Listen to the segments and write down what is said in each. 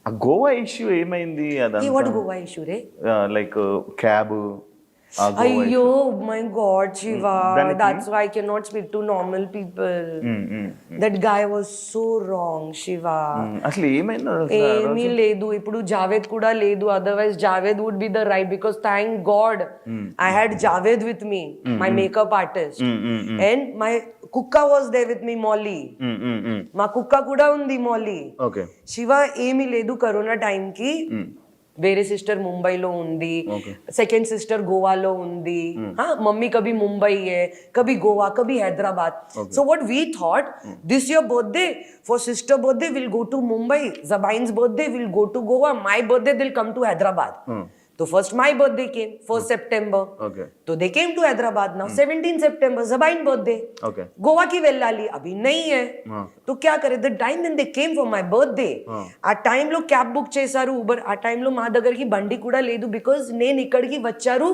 ఆ గోవా ఇష్యూ ఏమైంది Hey, అదంతా? what Goa issue, re? Like cab ఆ Goa Ayyo, my God, Shiva. దానికి- That's why I cannot speak to normal people. That guy was so wrong, Shiva. అసలు ఏమైంది అసలు ఆ ఏమీ రోజు? లేదు ఇప్పుడు జావేద్ కూడా లేదు otherwise Javed would be the right because thank God I had Javed with me my makeup artist and my కుక్క వాజ్ దే విత్ మీ మాలీ మా కుక్క కూడా ఉంది మాలీ ఓకే శివ ఏమీ లేదు కరోనా టైంకి వేరే సిస్టర్ ముంబైలో ఉంది సెకండ్ సిస్టర్ గోవాలో ఉంది మమ్మీ కभी मुंबई है कभी गोवा कभी Hyderabad so what we thought this year birthday for sister birthday we'll go to Mumbai Zabain's birthday we'll go to Goa my birthday they'll come to Hyderabad so first my birthday came 1st September okay so they came to Hyderabad now 17th September Zabain birthday okay Goa की వెళ్ళాలి अभी नहीं है तो क्या करे the time when they came for my birthday ఆ టైంలో క్యాబ్ బుక్ చేశారు ఊబర్ ఆ టైంలో మా దగ్గరికి బండి కూడా లేదు బికాజ్ నేను ఇక్కడికి వచ్చారు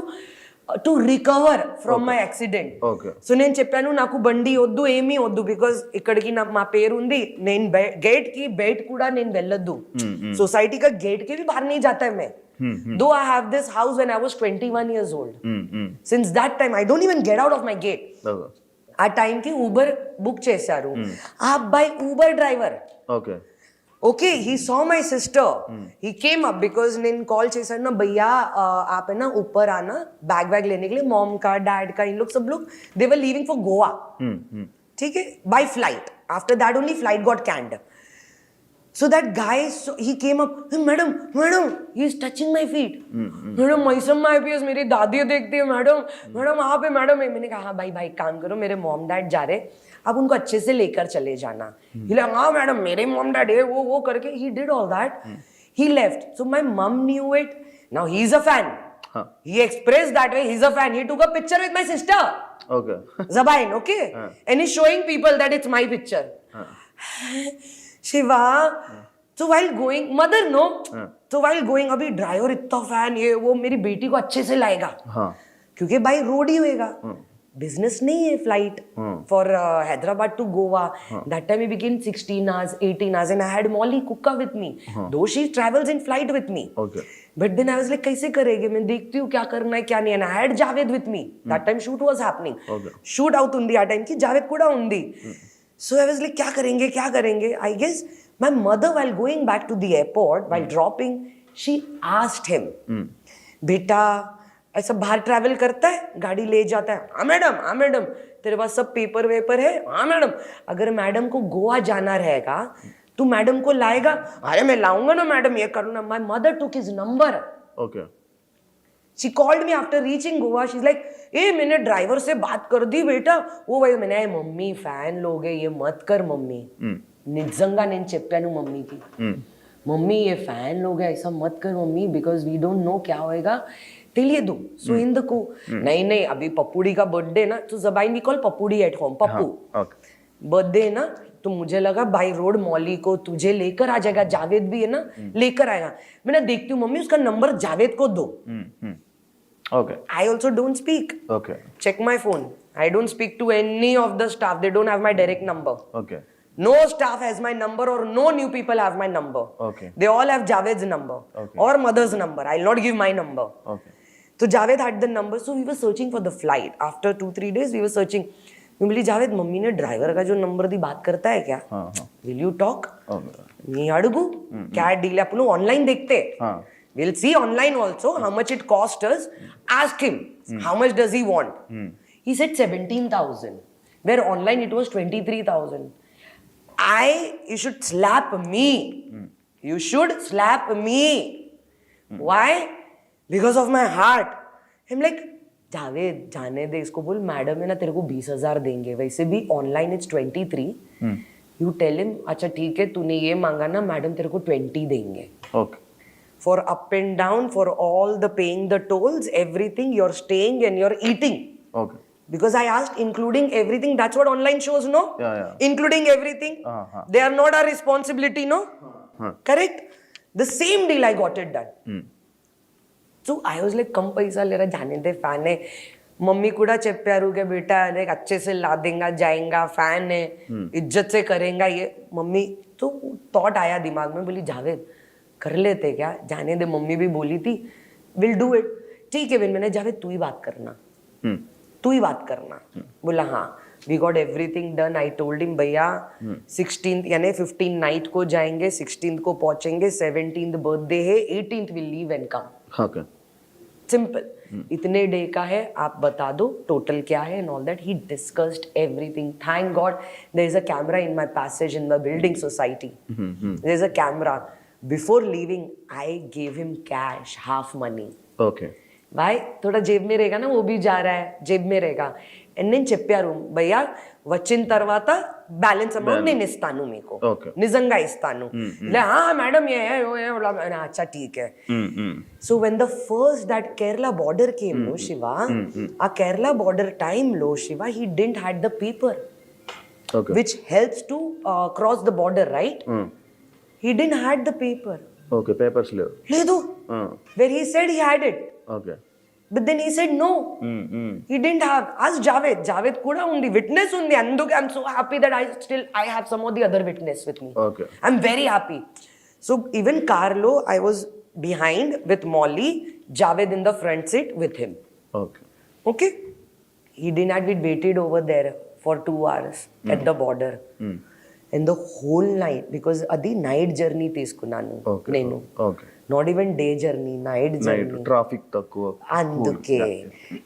to recover from my accident okay so నేను చెప్పాను నాకు బండి వద్దు ఏమీ వద్దు బికాజ్ ఇక్కడికి మా పేరు ఉంది నేను గేట్ కి బయట కూడా నేను వెళ్ళొద్దు సొసైటీ का गेट के भी बाहर नहीं जाता है मैं though I have this house when I was 21 years old since that time I don't even get out of my gate ఆ టైంకి ఊబర్ బుక్ చేశారు ఆ అబ్బాయి Uber driver okay okay he saw my sister he came up because నేను call చేశాను ना भैया आप है ना ऊपर आना बैग वैग लेने के लिए मॉम का डैड का इन लोग सब लोग they were leaving for Goa ठीक है by flight after that only flight got कैंड so that guy he came up hey, madam he is touching my feet madam मैसम में IPS मेरी दादी देखती है मैडम आप है मैडम मैंने कहा हाँ भाई भाई काम करो मेरे मॉम डैड जा रहे आप उनको अच्छे से लेकर चले जाना हाँ मैडम मेरे मॉम डैड है वो करके he did all that he left so my mom knew it now he is a fan he expressed that way he's a fan he took a picture with my sister okay Zabain okay and he's showing people that it's my picture Shiva so while going mother no so while going अभी driver इतना fan ये वो मेरी बेटी को अच्छे से लाएगा क्योंकि बाई रोड ही होएगा बिजनेस नहीं है flight for Hyderabad to Goa that time we begin 16 hours 18 hours and I had Molly Kukka with me though she travels in flight with me okay but then I was like कैसे करेंगे मैं देखती हूँ क्या करना है क्या नहीं and I had Javed with me that time shoot was happening shoot out उंदी आ टाइम की जावेद కూడా ఉంది so I was like क्या करेंगे I guess my mother while going back to the airport while dropping she asked him बेटा ऐसा बाहर travel करता है गाड़ी ले जाता है हाँ मैडम तेरे पास सब पेपर वेपर है हाँ मैडम अगर मैडम को गोवा जाना रहेगा तू मैडम को लाएगा अरे मैं लाऊंगा ना मैडम ये करूँ ना my mother took his number okay she called me after reaching Goa she's like मैंने ड्राइवर से बात कर दी बेटा वो भाई मैंने मम्मी फैन लोग है ये मत कर मम्मी నిజంగా నేను చెప్పాను మమ్మీకి మమ్మీ ये फैन लोग है ऐसा मत कर mummy because we don't know क्या होएगा తెలియదు సో ఎందుకు नहीं अभी पप्पूडी का बर्थडे ना तो जबाइन वी कॉल पप्पूडी एट होम पप्पू बर्थडे ना तो मुझे लगा बाई रोड मौली को तुझे लेकर आ जाएगा जावेद भी है ना लेकर आएगा मैंने देखती हूँ मम्मी उसका नंबर जावेद को दो okay I also don't speak okay check my phone I don't speak to any of the staff they don't have my direct number okay no staff has my number or no new people have my number okay they all have Javed's number or mother's number I'll not give my number okay so Javed had the number so we were searching for the flight after 2-3 days we were searching मैं बोली Javed mummy ने driver का जो number दी बात करता है क्या will you talk नहीं अड़गू क्या डील है अपन ऑनलाइन देखते we'll see online also how much it cost us ask him how much does he want he said 17,000 where online it was 23,000 you should slap me you should slap me why because of my heart I'm like Javed जाने दे इसको बोल madam है ना तेरे को 20,000 देंगे वैसे भी online it's 23 you tell him अच्छा ठीक है तूने ये मांगा ना मैडम तेरे को 20 देंगे okay for up and down for all the paying the tolls everything you're staying and you're eating okay because I asked including everything that's what online shows no Yeah. including everything they are not our responsibility no correct the same deal I got it done so I was like कम पैसा ले रहा जाने दे fan है mummy కూడా చెప్పారు कि बेटा देख अच्छे से ला देगा जाएगा फैन है इज्जत से करेगा ये मम्मी तो थॉट आया दिमाग में बोली जावेद कर लेते क्या, जाने दे, मम्मी भी बोली थी विल डू इट. ठीक है, मैंने जावेद तू ही बात करना, तू ही बात करना. बोला हाँ. We got everything done. I told him भैया 16th यानी 15 नाइट को जाएंगे, 16th को पहुंचेंगे, 17th बर्थडे है, 18th will leave and come. Okay. Simple. इतने डे का है, आप बता दो टोटल क्या है and all that. He discussed everything. Thank God there is a camera in my passage in the building society. There is a camera. Before leaving I gave him cash, half money. Okay. भाई थोड़ा जेब में रहेगा ना, वो भी जा रहा है, जेब में रहेगा. అండ్ నేను చెప్పారు భయ్యా వచ్చిన తర్వాత బ్యాలెన్స్ అమౌంట్ నేను ఇస్తాను మీకు, నిజంగా ఇస్తాను. మేడం అచ్చా ఠీక్ హై. So when the first that Kerala border came no Shiva, ఆ కేరళ బార్డర్ టైమ్ లో Shiva he didn't had the paper which helps to cross the border, right? He didn't had the paper. Okay. Papers లేవు. లేదు. Where he said he had it. Okay. But then he said no. He didn't have. Ask Javed. Javed kuda undi. Witness undi. Anduke I'm so happy that I have some of the other witness with me. Okay. I'm very happy. So even Carlo, I was behind with Molly, Javed in the front seat with him. Okay. Okay. He didn't have. We waited over there for 2 hours at the border. And the whole night, because adi night journey తీసుకున్నాను నేను. Okay. Not even day journey, night journey. Traffic తక్కువ అందుకే.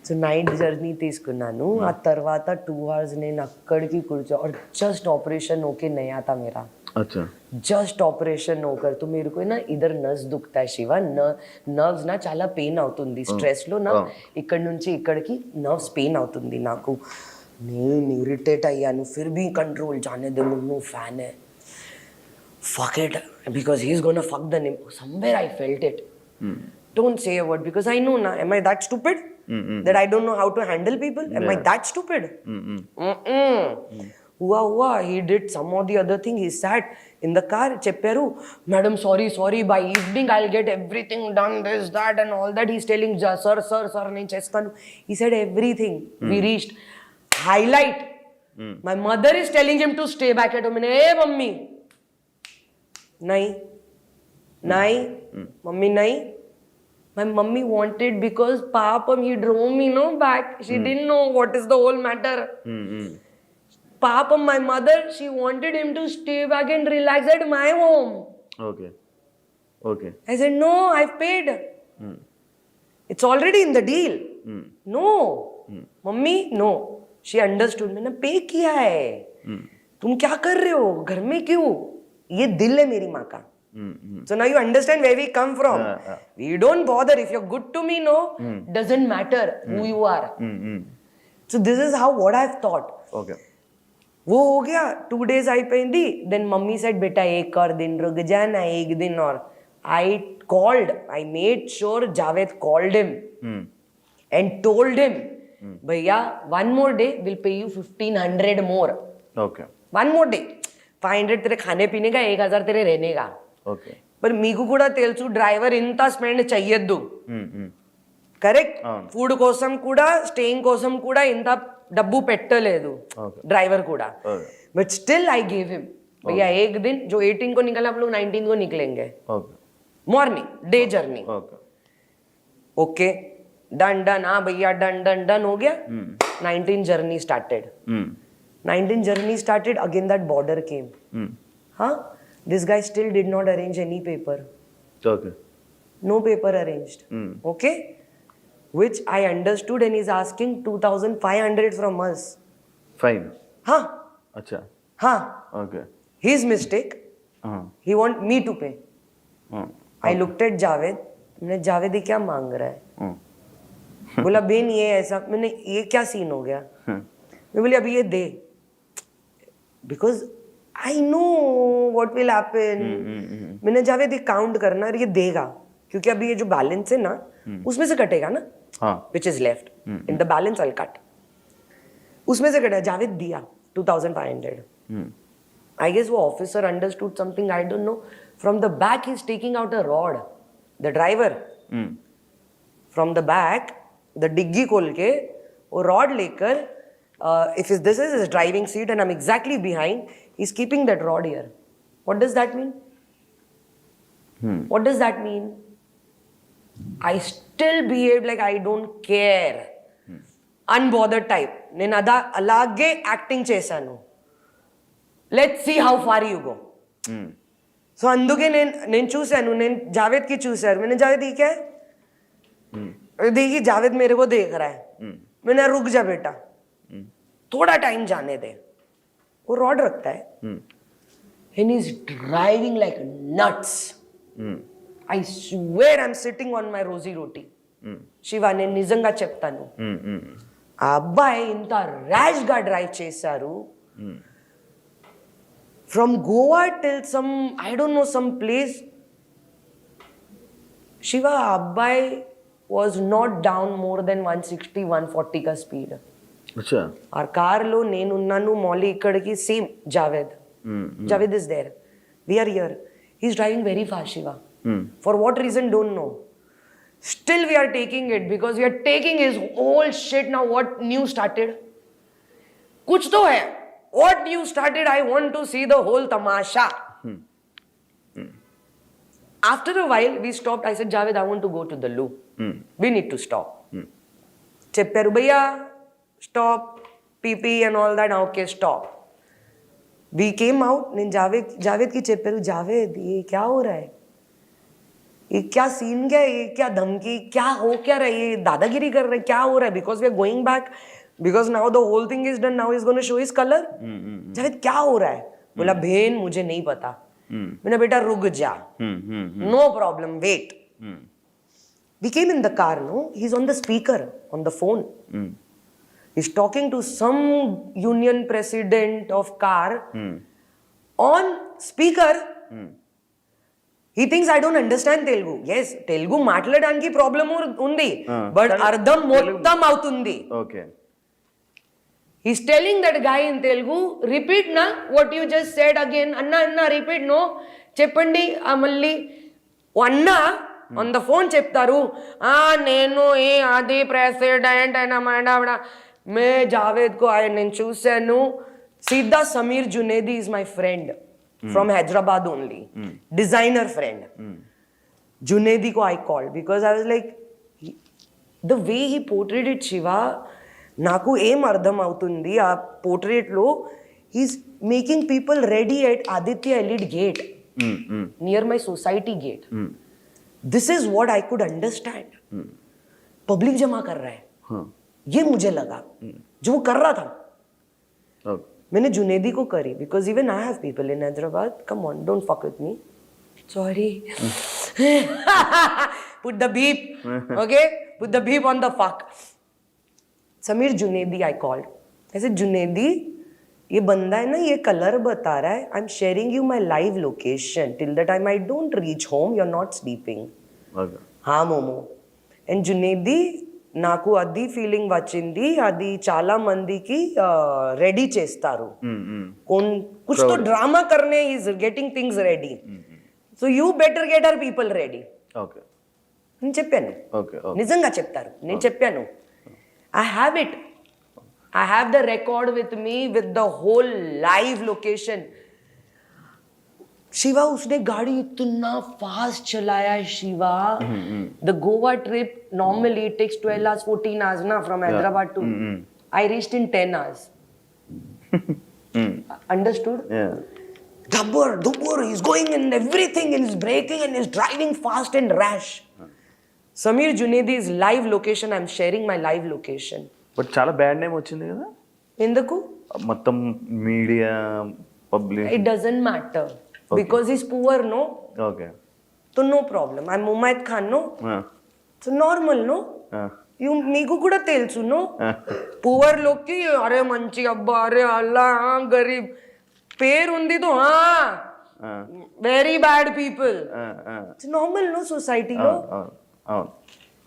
So night journey తీసుకున్నాను. ఆ తర్వాత 2 hours నేను అక్కడికి కూర్చో. और जस्ट ऑपरेशन होके नहीं आता मेरा. अच्छा. జస్ట్ ఆపరేషన్ होकर तो मेरे को ना इधर नर्व्स दुखता है शिवा. నర్వ్స్ నా చాలా పెయిన్ అవుతుంది స్ట్రెస్ లో నా. ఇక్కడ నుంచి ఇక్కడికి నర్వ్స్ పెయిన్ అవుతుంది నాకు. నేను ఇరిటేట్ అయ్యాను. ఫిర్ भी कंट्रोल जाने दे, मुन्नू फैन है, fuck it, because he's gonna fuck the name. Somewhere I felt it. Don't say a word because I know na. Am I that stupid that I don't know how to handle people? Am I that stupid? Hua. He did some of the other thing. He sat in the car. Chepperu, madam, sorry. By evening I'll get everything done. This, that, and all that. He's telling, sir, nahi chestanu. He said everything. We reached. Highlight. My mother is telling him to stay back at home. Hey, mummy. नहीं, mummy नहीं. My mummy wanted because Papa, he drove me back. She didn't know what is the whole matter. Papa, my mother, she wanted him to stay back and relax at my home. Okay. I said no, I've paid. It's already in the deal. No, mummy, no. She understood. मैंने पे किया है. तुम क्या कर रहे हो घर में, क्यों? ये दिल है मेरी माँ का. So now you understand where we come from. We don't bother if you're good to me. No, doesn't matter who you are. So this is how what I've thought. Okay. वो हो गया. 2 days आई पेंदी. Then mummy said बेटा एक और दिन रुक जाना, एक दिन और. I called. I made sure Javed called him and told him, भैया one more day will pay you 1500 more. Okay. One more day. 500 तेरे खाने पीने का, 1000 तेरे रहने का. Okay. पर మీకు కూడా తెలుసు డ్రైవర్ ఇంత స్పెండ్ చెయ్యొద్దు. కరెక్ట్. ఫుడ్ కోసం కూడా, స్టేయింగ్ కోసం కూడా ఇంత డబ్బు పెట్టలేదు డ్రైవర్ కూడా. But still I give him, भैया एक दिन जो 18 को निकला, हम लोग 19 को निकलेंगे. Morning day journey. Okay done. हाँ भैया डन हो गया. 19 journey started. 19 journey started, again that border came. This guy still did not arrange any paper. Okay. No paper arranged. Okay. Which I understood, and he's asking 2500 from us. Fine. Acha. Okay. His mistake. He want me to pay. I looked at Javed. मैंने जावेद ये क्या मांग रहा है? बोला Ben ये ऐसा. मैंने ये क्या सीन हो गया? मैं बोली अभी ये दे. Because I know what will happen. मैंने जावेद ये काउंट करना, ये देगा, क्योंकि अभी ये जो बैलेंस है ना, उसमें से कटेगा ना, which is left. In the balance I'll cut. उसमें से कटेगा. जावेद दिया 2500. I guess वो officer understood something, I don't know. From the back he's taking out a rod. The driver. From the back, the डिग्गी खोल के वो rod लेकर, if this is his driving seat and I'm exactly behind, he's keeping that rod here. What does that mean? What does that mean? I still behave like I don't care. Unbothered type. నేను అలాగే acting చేశాను. Let's see how far you go. So అందుకే నేను చూశాను, నేను జావేద్కి చూశారు. मैंने जावेद ये क्या है? देखिए जावेद मेरे को देख रहा है. मैंने रुक जा बेटा, थोड़ा टाइम जाने दे. वो रॉड रखता है and he's driving like nuts. I swear I'm sitting on my rosy roti. Shiva నేను నిజంగా చెప్తాను, ఆ అబ్బాయి ఇంత ర్యాష్ గా డ్రైవ్ చేశారు. From Goa till some I don't no some place. Shiva ఆ అబ్బాయి was not down more than 160 140 కా స్పీడ్. ఆ కార్లో నేనున్నాను, మౌలి ఇక్కడికి, same Javed. Javed is there. We are here. He's driving very fast, Shiva. For what reason, don't know. Still we are taking it because we are taking his whole shit. Now what new started? Kuch to hai. What new started? I want to see the whole tamasha. After a while, we stopped. I said, Javed, I want to go to the loo. We need to stop. Chepperu bhaiya, stop. PP and all that. Okay, stop. We came out. నేను जावेद की చెప్పారు, जावेद ये क्या हो रहा है, ये क्या सीन क्या है, ये क्या धमकी, क्या हो क्या रहा है, ये दादागिरी कर रहे हैं, क्या हो रहा है? Because we are going back, because now the whole thing is done, now he's going to show his color. Javed क्या हो रहा है? बोला बहन मुझे नहीं पता. मैंने बेटा रुक जा, no problem, wait. We came in the car, no, he's on the speaker on the phone. He's talking to some union president of car on speaker. He thinks I don't understand Telugu. Yes, Telugu మాట్లాడడానికి problem ఉంది, but అర్థం మొత్తం అవుతుంది. Okay. He's telling that guy in Telugu, repeat na what you just said again. Anna repeat, no, చెప్పండి మళ్ళీ. అన్న on the phone చెప్తారు, నేను ఏ అది ప్రెసిడెంట్ అయినా మాట్లాడ. मैं जावेद को आया, నేను చూశాను सीधा. Sameer Junedi is my friend from Hyderabad only, designer friend. Junaidi ko I called because I was like, the way he portrayed it, Shiva, నాకు ఏం అర్థం అవుతుంది ఆ పోర్ట్రేట్ లో. he's making people ready at Aditya Elite Gate, near my society gate. This is what I could understand. Public जमा कर रहा है, ये मुझे लगा जो वो कर रहा था. मैंने जुनेदी को करी because even I have people in Hyderabad. Come on, don't fuck with me. Sorry. Put the beep. Okay? Put the beep on the fuck. Sameer Junaidi I called. I said, Junaidi, ये बंदा है ना, ये colour बता रहा है. I'm sharing you my live location. Till the time I don't reach home, you're not sleeping. Okay. हाँ momo. And Junaidi, నాకు అది ఫీలింగ్ వచ్చింది, అది చాలా మందికి రెడీ చేస్తారు. కుछ तो డ్రామా करने is getting things ready. So you better get our people ready. Okay. నేను చెప్పాను, నిజంగా చెప్తారు. నేను చెప్పాను, I have it. I have the record with me with the whole live location. Shiva उसने गाड़ी इतना फास्ट चलाया है Shiva. The Goa trip normally it takes 12 hours 14 hours na from Hyderabad to I reached in 10 hours. Understood? Yeah. Dubur, he's going in everything and he's braking and he's driving fast and rash. Sameer Junaidi's live location, I'm sharing my live location. But చాలా bad name వచ్చింది కదా ఎందుకు? మొత్తం media public. It doesn't matter. Because he's poor, no? Okay. So no problem. I'm Mumaid Khan, no? So normal, no? మీకు కూడా తెలుసు, no? Poor లోకి అరే మంచి అబ్బా, అరే అల్లా గరీబ్ పేరు ఉంది తో very bad people. It's normal, no, సొసైటీలో.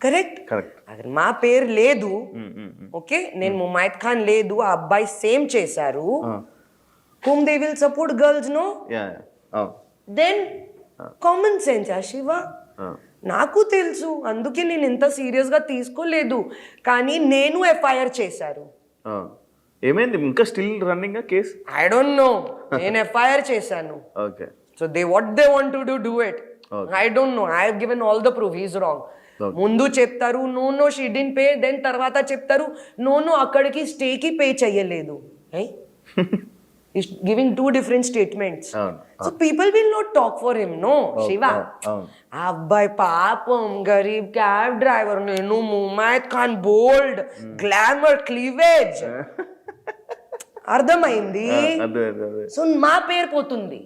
కరెక్ట్. అక్కడ మా పేరు లేదు, ఓకే, నేను ముమైద్ ఖాన్ లేదు, ఆ అబ్బాయి సేమ్ చేశారు. whom they will support girls, no? Then common sense Shiva. నాకు తెలుసు, అందుకే నేను ఇంత సీరియస్ గా తీసుకోలేదు. కానీ నేను ఎఫ్ఐఆర్ చేశారు. ఏమైంది? ఇంకా still running case? I don't know. నేను ఎఫ్ఐఆర్ చేశాను. Okay. So they what they want to do it. I don't know, I have given all the proof, he's wrong. ముందు చెప్తారు no she didn't pay, then తర్వాత చెప్తారు no అక్కడికి స్టేకి pay చెయ్యలేదు. Giving 2 different statements. So people will not talk for him, no, Shiva. ఆ అబ్బాయి పాపం గరీబ్ క్యాబ్ డ్రైవర్, నేను ముమైత్ ఖాన్ బోల్డ్ గ్లామర్ క్లీవేజ్. అర్థమైంది? సో మా పేరు పోతుంది,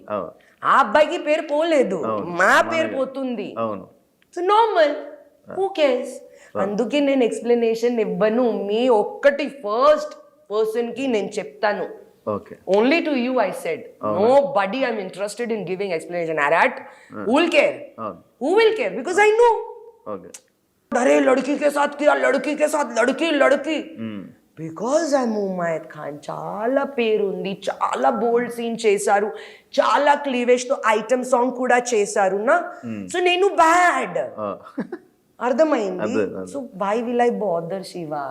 ఆ అబ్బాయికి పేరు పోలేదు, మా పేరు పోతుంది. So normal, who cares? అందుకే నేను ఎక్స్ప్లెనేషన్ ఇవ్వను. మీ ఒక్కటి ఫస్ట్ పర్సన్ కి నేను చెప్తాను. Only to you I said. Nobody I'm interested in giving explanation. Arat, who will care? Who will care? Because I know. अरे लड़की के साथ किया, लड़की के साथ लड़की. Because I'm Mumayat Khan. చాలా పేరుంది, చాలా బోల్డ్ సీన్ చేశారు, చాలా క్లీవేజ్ తో ఐటమ్ సాంగ్ కూడా చేశారు నా. సో నేను బ్యాడ్. అర్థమైంది? So why will I bother Shiva?